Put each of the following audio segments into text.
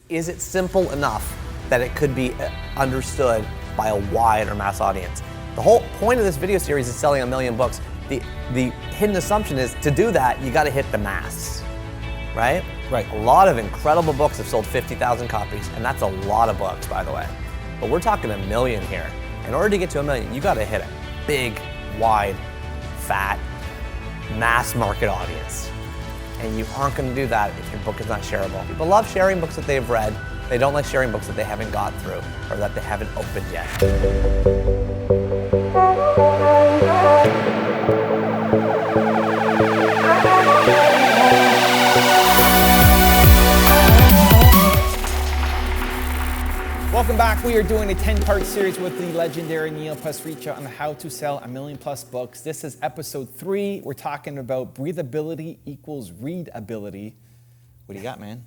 is it simple enough that it could be understood by a wide or mass audience? The whole point of this video series is selling 1 million books. The hidden assumption is to do that, you gotta hit the mass, right? Right. A lot of incredible books have sold 50,000 copies, and that's a lot of books, by the way. But we're talking 1 million here. In order to get to 1 million, you gotta hit a big, wide, fat, mass market audience. And you aren't gonna do that if your book is not shareable. People love sharing books that they've read. They don't like sharing books that they haven't got through or that they haven't opened yet. Welcome back. We are doing a 10-part series with the legendary Neil Pasricha on how to sell 1 million plus books. This is episode 3. We're talking about breathability equals readability. What do you got, man?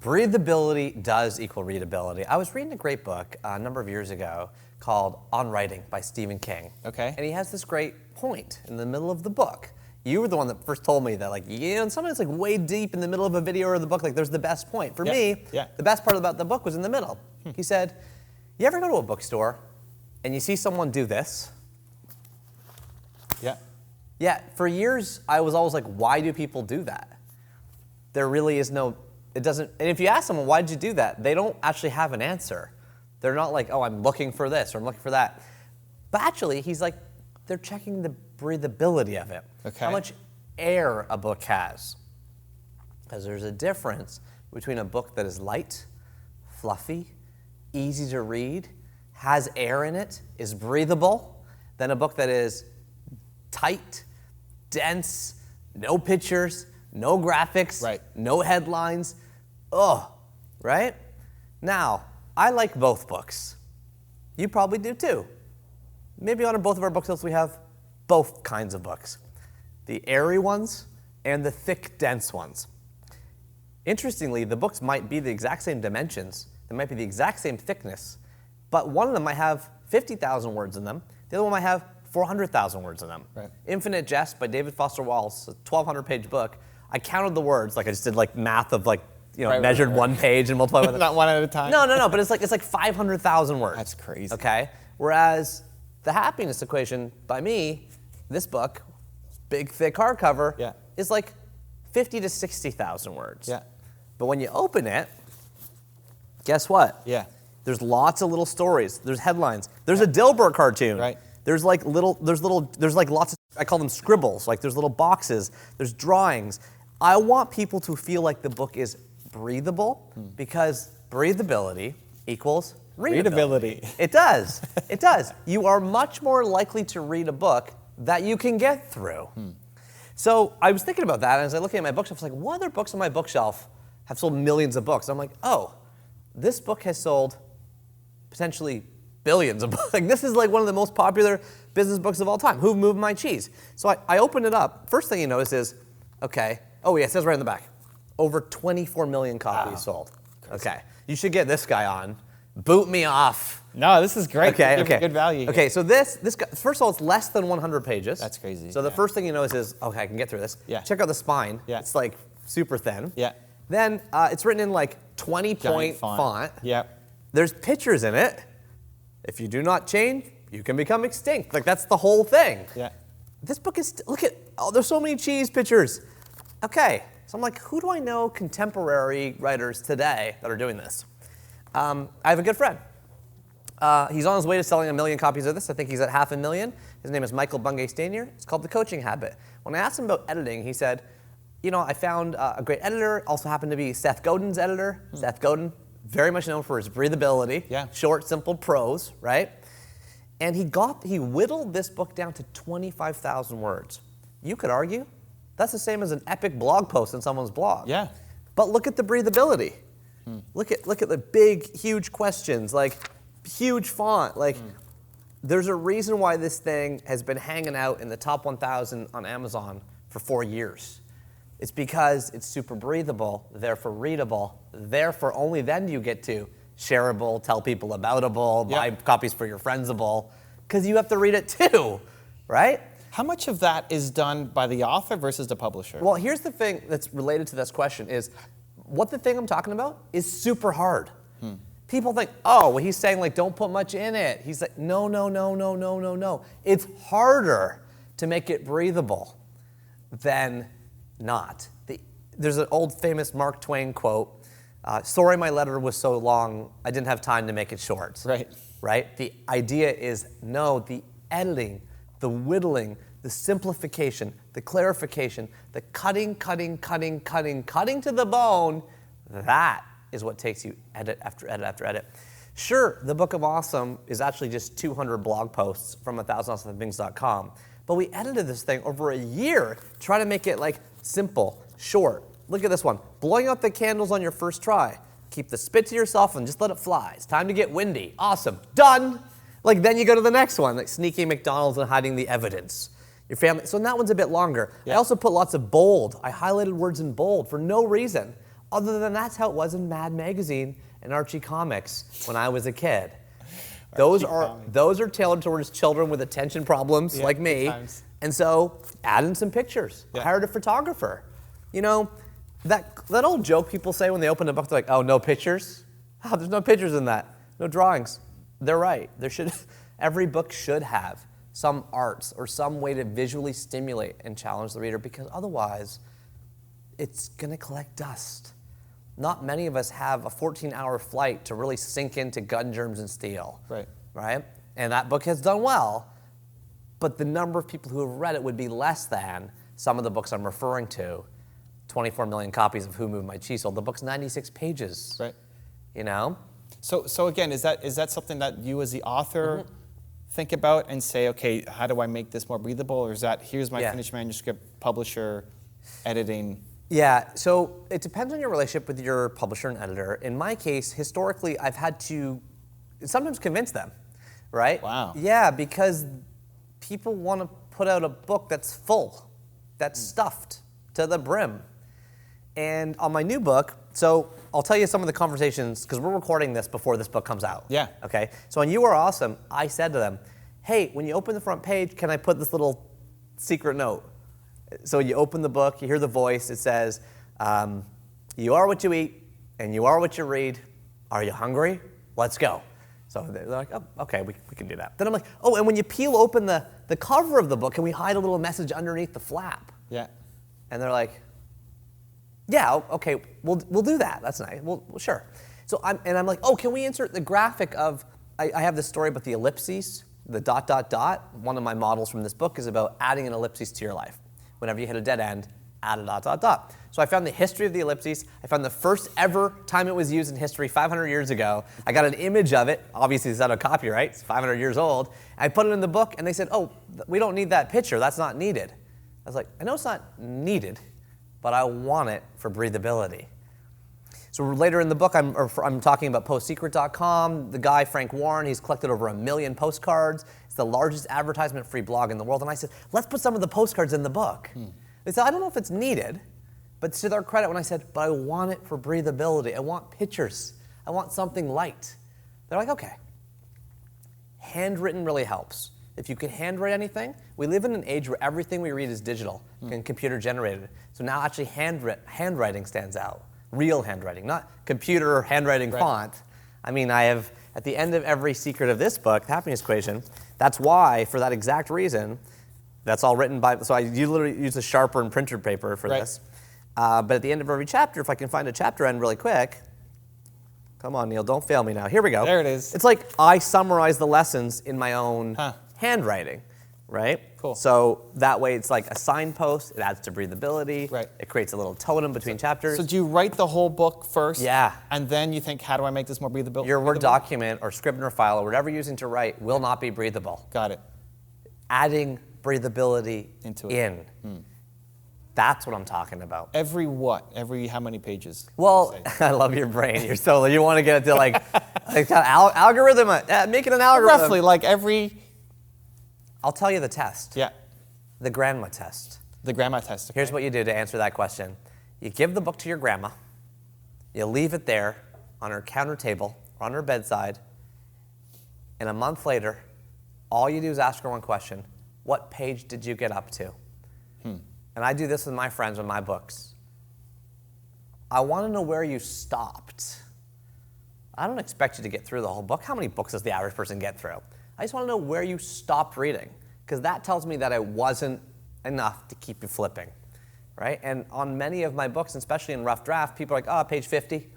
Breathability does equal readability. I was reading a great book a number of years ago called On Writing by Stephen King. Okay. And he has this great point in the middle of the book. You were the one that first told me that, like, and sometimes like way deep in the middle of a video or the book, like there's the best point. For me, the best part about the book was in the middle. He said, you ever go to a bookstore and you see someone do this? Yeah. Yeah, for years I was always like, why do people do that? There really is no, it doesn't, and if you ask someone, why did you do that? They don't actually have an answer. They're not like, oh, I'm looking for this or I'm looking for that. But actually, he's like, they're checking the breathability of it. Okay. How much air a book has. Because there's a difference between a book that is light, fluffy, easy to read, has air in it, is breathable, than a book that is tight, dense, no pictures, no graphics, right, no headlines. Ugh, right? Now, I like both books. You probably do too. Maybe on both of our bookshelves we have both kinds of books. The airy ones and the thick, dense ones. Interestingly, the books might be the exact same dimensions, they might be the exact same thickness, but one of them might have 50,000 words in them, the other one might have 400,000 words in them. Right. Infinite Jest by David Foster Wallace, a 1,200-page book. I counted the words, like I just did like math of like, you know, measured one page and multiplied with it. Not one at a time? No, but it's like 500,000 words. That's crazy. Okay? Whereas The Happiness Equation by me, this book, big thick hardcover, is like 50 to 60,000 words. Yeah. But when you open it, guess what? Yeah. There's lots of little stories. There's headlines. There's a Dilbert cartoon. Right. There's like lots of, I call them scribbles. Like there's little boxes. There's drawings. I want people to feel like the book is breathable because breathability equals readability. It does. It does. You are much more likely to read a book that you can get through. So I was thinking about that, and as I was looking at my bookshelf, I was like, what other books on my bookshelf have sold millions of books? And I'm like, oh, this book has sold potentially billions of books. Like this is like one of the most popular business books of all time. Who Moved My Cheese? So I opened it up. First thing you notice is, okay, oh yeah, it says right in the back, over 24 million copies sold. Crazy. Okay, you should get this guy on. Boot me off. No, this is great. Okay, okay. Good value here. Okay, so this guy, first of all, it's less than 100 pages. That's crazy. So the first thing you notice is, okay, I can get through this. Yeah. Check out the spine. Yeah. It's like super thin. Yeah. Then it's written in like 20-point font. Yeah. There's pictures in it. If you do not change, you can become extinct. Like that's the whole thing. Yeah. This book is, look at, oh, there's so many cheese pictures. Okay, so I'm like, who do I know contemporary writers today that are doing this? I have a good friend. He's on his way to selling 1 million copies of this. I think he's at 500,000. His name is Michael Bungay Stanier. It's called The Coaching Habit. When I asked him about editing, he said, you know, I found a great editor, also happened to be Seth Godin's editor. Seth Godin, very much known for his breathability, short, simple prose, right? And he whittled this book down to 25,000 words. You could argue that's the same as an epic blog post in someone's blog. Yeah. But look at the breathability. Look at the big, huge questions, like huge font. Like there's a reason why this thing has been hanging out in the top 1,000 on Amazon for 4 years. It's because it's super breathable, therefore readable, therefore only then do you get to shareable, tell people aboutable, buy copies for your friendsable, because you have to read it too, right? How much of that is done by the author versus the publisher? Well, here's the thing that's related to this question is, what the thing I'm talking about is super hard. People think, oh, well, he's saying like don't put much in it. He's like, no, no, no, no, no, no, no. It's harder to make it breathable than not. There's an old famous Mark Twain quote, sorry my letter was so long, I didn't have time to make it short. Right. Right? The idea is, no, the editing, the whittling, the simplification, the clarification, the cutting to the bone, that is what takes you edit after edit after edit. Sure, the Book of Awesome is actually just 200 blog posts from 1000awesomethings.com, but we edited this thing over a year trying to make it like simple, short. Look at this one. Blowing out the candles on your first try. Keep the spit to yourself and just let it fly. It's time to get windy. Awesome. Done. Like then you go to the next one, like sneaking McDonald's and hiding the evidence. Your family. So that one's a bit longer. Yeah. I also put lots of bold. I highlighted words in bold for no reason, other than that's how it was in Mad Magazine and Archie Comics when I was a kid. Those are tailored towards children with attention problems like me. And so add in some pictures. Yeah. Hired a photographer. You know, that old joke people say when they open a book, they're like, oh, no pictures? Oh, there's no pictures in that. No drawings. They're right. Every book should have some arts or some way to visually stimulate and challenge the reader, because otherwise it's going to collect dust. Not many of us have a 14-hour flight to really sink into gun germs and steel. Right? And that book has done well, but the number of people who have read it would be less than some of the books I'm referring to. 24 million copies of Who Moved My Cheese sold. The book's 96 pages. Right. You know? So again, is that something that you as the author think about and say, okay, how do I make this more breathable? Or is that, here's my finished manuscript, publisher, editing? Yeah, so it depends on your relationship with your publisher and editor. In my case, historically, I've had to sometimes convince them, right? Wow. Yeah, because people want to put out a book that's full, that's stuffed to the brim. And on my new book, so I'll tell you some of the conversations, because we're recording this before this book comes out. Yeah. Okay, so on You Are Awesome, I said to them, hey, when you open the front page, can I put this little secret note? So you open the book, you hear the voice, it says, you are what you eat, and you are what you read. Are you hungry? Let's go. So they're like, oh, okay, we can do that. Then I'm like, oh, and when you peel open the cover of the book, can we hide a little message underneath the flap? Yeah. And they're like, yeah, okay, we'll do that. That's nice. Well, sure. So I'm like, oh, can we insert the graphic of, I have this story about the ellipses, the ... One of my models from this book is about adding an ellipsis to your life. Whenever you hit a dead end, add a ... So I found the history of the ellipses. I found the first ever time it was used in history 500 years ago. I got an image of it. Obviously, it's out of copyright. It's 500 years old. I put it in the book, and they said, oh, we don't need that picture. That's not needed. I was like, I know it's not needed, but I want it for breathability. So later in the book, I'm talking about postsecret.com. The guy, Frank Warren, he's collected over 1 million postcards. It's the largest advertisement-free blog in the world. And I said, let's put some of the postcards in the book. They said, I don't know if it's needed, but to their credit, when I said, but I want it for breathability. I want pictures. I want something light. They're like, okay. Handwritten really helps. If you can handwrite anything, we live in an age where everything we read is digital and computer generated. So now actually handwriting stands out. Real handwriting, not computer handwriting font. I mean, I have, at the end of every secret of this book, the Happiness Equation, that's why, for that exact reason, that's all written by, so you literally use a sharper and printer paper for this. But at the end of every chapter, if I can find a chapter end really quick, come on, Neil, don't fail me now. Here we go. There it is. It's like I summarize the lessons in my own handwriting, right? Cool. So that way it's like a signpost, it adds to breathability, it creates a little totem between chapters. So do you write the whole book first? Yeah. And then you think, how do I make this more breathable? Your Word document or Scrivener file or whatever you're using to write will not be breathable. Got it. Adding breathability into it. That's what I'm talking about. Every what? Every how many pages? Well, I love your brain. You want to get it to like kind of algorithm, make it an algorithm. Roughly, like every... I'll tell you the test. Yeah. The grandma test. The grandma test. Okay. Here's what you do to answer that question. You give the book to your grandma. You leave it there on her counter table or on her bedside. And a month later, all you do is ask her one question. What page did you get up to? And I do this with my friends with my books. I want to know where you stopped. I don't expect you to get through the whole book. How many books does the average person get through? I just want to know where you stopped reading, because that tells me that it wasn't enough to keep you flipping, right? And on many of my books, especially in rough draft, people are like, oh, page 50,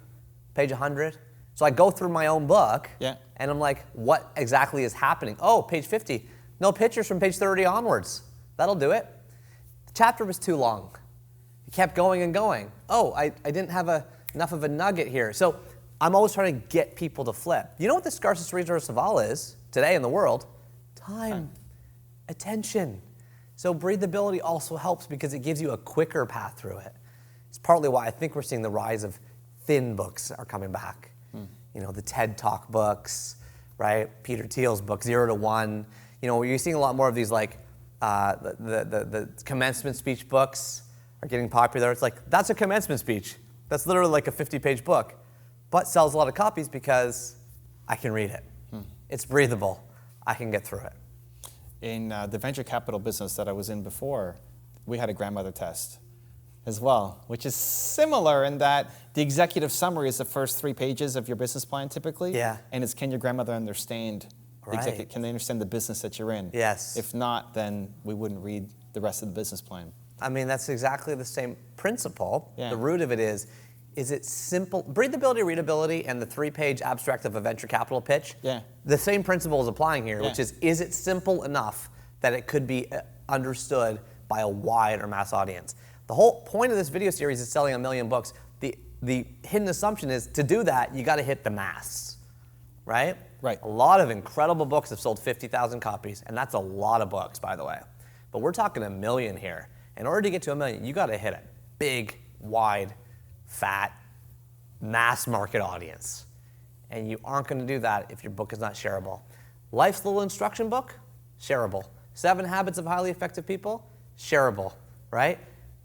page 100. So I go through my own book, and I'm like, what exactly is happening? Oh, page 50. No pictures from page 30 onwards. That'll do it. The chapter was too long. It kept going and going. Oh, I didn't have enough of a nugget here. So I'm always trying to get people to flip. You know what the scarcest resource of all is today in the world? Time. Attention. So breathability also helps because it gives you a quicker path through it. It's partly why I think we're seeing the rise of thin books are coming back. You know, the TED Talk books, right? Peter Thiel's book, 0 to 1. You know, you're seeing a lot more of these like the commencement speech books are getting popular. It's like, that's a commencement speech. That's literally like a 50-page book, but sells a lot of copies because I can read it. It's breathable. I can get through it. In the venture capital business that I was in before, we had a grandmother test as well, which is similar in that the executive summary is the first 3 pages of your business plan typically. Yeah. And it's, can your grandmother understand, can they understand the business that you're in? Yes. If not, then we wouldn't read the rest of the business plan. I mean, that's exactly the same principle. Yeah. The root of it is it simple? Breathability, readability, and the 3-page abstract of a venture capital pitch, the same principle is applying here, which is it simple enough that it could be understood by a wide or mass audience? The whole point of this video series is selling 1 million books. The hidden assumption is to do that, you got to hit the mass, right? Right. A lot of incredible books have sold 50,000 copies, and that's a lot of books, by the way. But we're talking 1 million here. In order to get to 1 million, you got to hit a big, wide, fat, mass market audience. And you aren't going to do that if your book is not shareable. Life's Little Instruction Book, shareable. 7 Habits of Highly Effective People, shareable, right?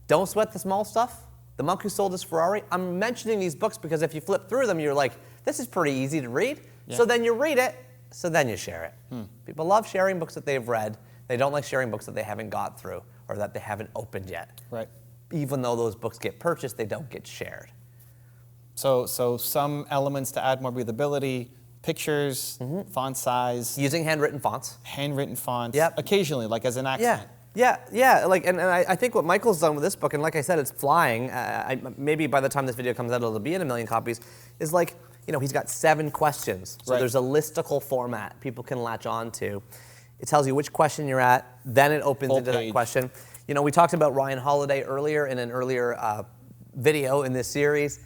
Don't sweat the small stuff. The Monk Who Sold His Ferrari. I'm mentioning these books because if you flip through them, you're like, this is pretty easy to read. So then you read it, so then you share it. People love sharing books that they've read. They don't like sharing books that they haven't got through or that they haven't opened yet. Right. Even though those books get purchased, they don't get shared. So some elements to add more breathability, pictures, font size. Using handwritten fonts. Handwritten fonts. Yep. Occasionally, like as an accent. Yeah. Like, and I think what Michael's done with this book, and like I said, it's flying. Maybe by the time this video comes out, it'll be in 1 million copies. Is like, you know, he's got 7 questions. So there's a listicle format people can latch on to. It tells you which question you're at, then it opens into that question. You know, we talked about Ryan Holiday earlier in an earlier video in this series.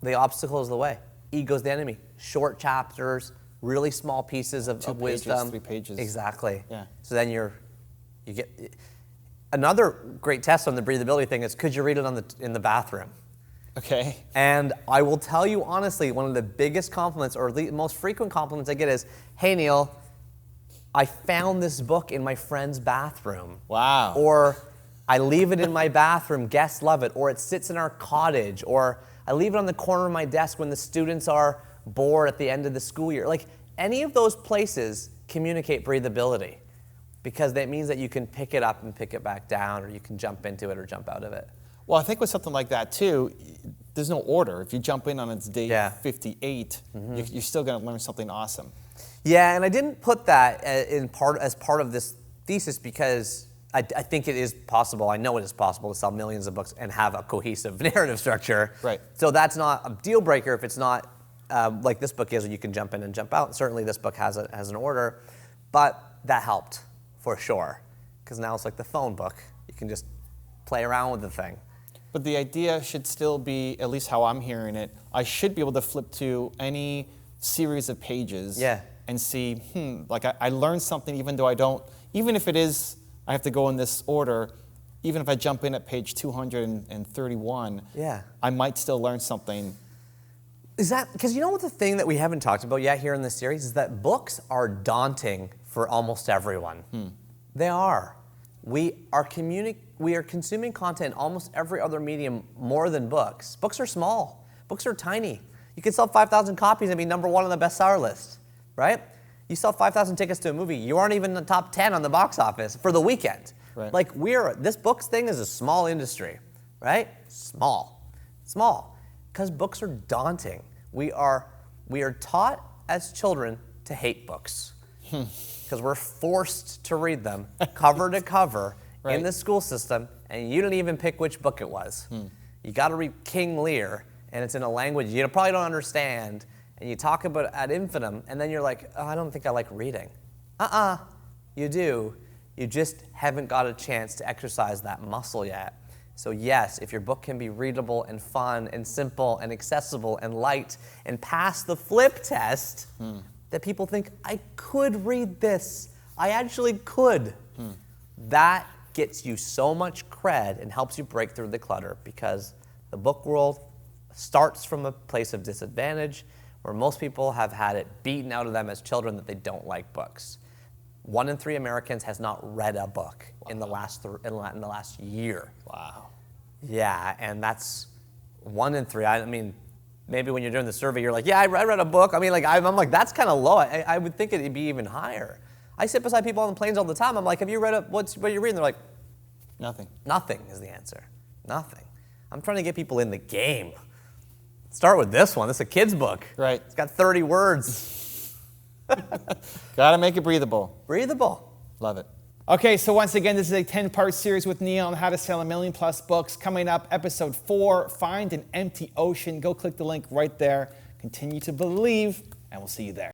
The obstacle is the way. Ego's the enemy. Short chapters, really small pieces of wisdom. 3 pages. Exactly. Yeah. So then you get another great test on the breathability thing is could you read it in the bathroom? Okay. And I will tell you honestly, one of the biggest compliments or the most frequent compliments I get is, hey Neil, I found this book in my friend's bathroom. Wow. Or I leave it in my bathroom, guests love it. Or it sits in our cottage. Or I leave it on the corner of my desk when the students are bored at the end of the school year. Like any of those places communicate breathability because that means that you can pick it up and pick it back down or you can jump into it or jump out of it. Well, I think with something like that too, there's no order. If you jump in on its day 58, you're still going to learn something awesome. Yeah, and I didn't put that as part of this thesis because I think it is possible. I know it is possible to sell millions of books and have a cohesive narrative structure. Right. So that's not a deal breaker if it's not like this book is, where you can jump in and jump out. Certainly, this book has an order, but that helped for sure because now it's like the phone book. You can just play around with the thing. But the idea should still be, at least how I'm hearing it, I should be able to flip to any series of pages and see, like I learned something even though I don't, even if it is, I have to go in this order, even if I jump in at page 231, I might still learn something. Is that, because you know what the thing that we haven't talked about yet here in this series is that books are daunting for almost everyone. They are. We are consuming content in almost every other medium more than books. Books are small. Books are tiny. You can sell 5,000 copies and be #1 on the bestseller list, right? You sell 5,000 tickets to a movie, you aren't even in the top 10 on the box office for the weekend. Right. Like this books thing is a small industry, right? Small. Small. Because books are daunting. We are taught as children to hate books. Because we're forced to read them cover to cover Right. in the school system, and you didn't even pick which book it was. You got to read King Lear, and it's in a language you probably don't understand, and you talk about it ad infinitum, and then you're like, oh, I don't think I like reading. You do. You just haven't got a chance to exercise that muscle yet. So yes, if your book can be readable and fun and simple and accessible and light and pass the flip test, that people think, I could read this. I actually could. That gets you so much cred and helps you break through the clutter, because the book world starts from a place of disadvantage where most people have had it beaten out of them as children that they don't like books. 1 in 3 Americans has not read a book in the last year. Wow. Yeah, and that's 1 in 3. I mean, maybe when you're doing the survey, you're like, yeah, I read a book. I mean, like, I'm like, that's kind of low. I would think it'd be even higher. I sit beside people on the planes all the time. I'm like, have you read what are you reading? They're like, Nothing. nothing is the answer. Nothing. I'm trying to get people in the game. Start with this one. This is a kid's book. Right. It's got 30 words. Gotta make it breathable. Breathable. Love it. Okay, so once again, this is a 10-part series with Neil on how to sell 1 million+ books. Coming up, episode 4, Find an Empty Ocean. Go click the link right there. Continue to believe, and we'll see you there.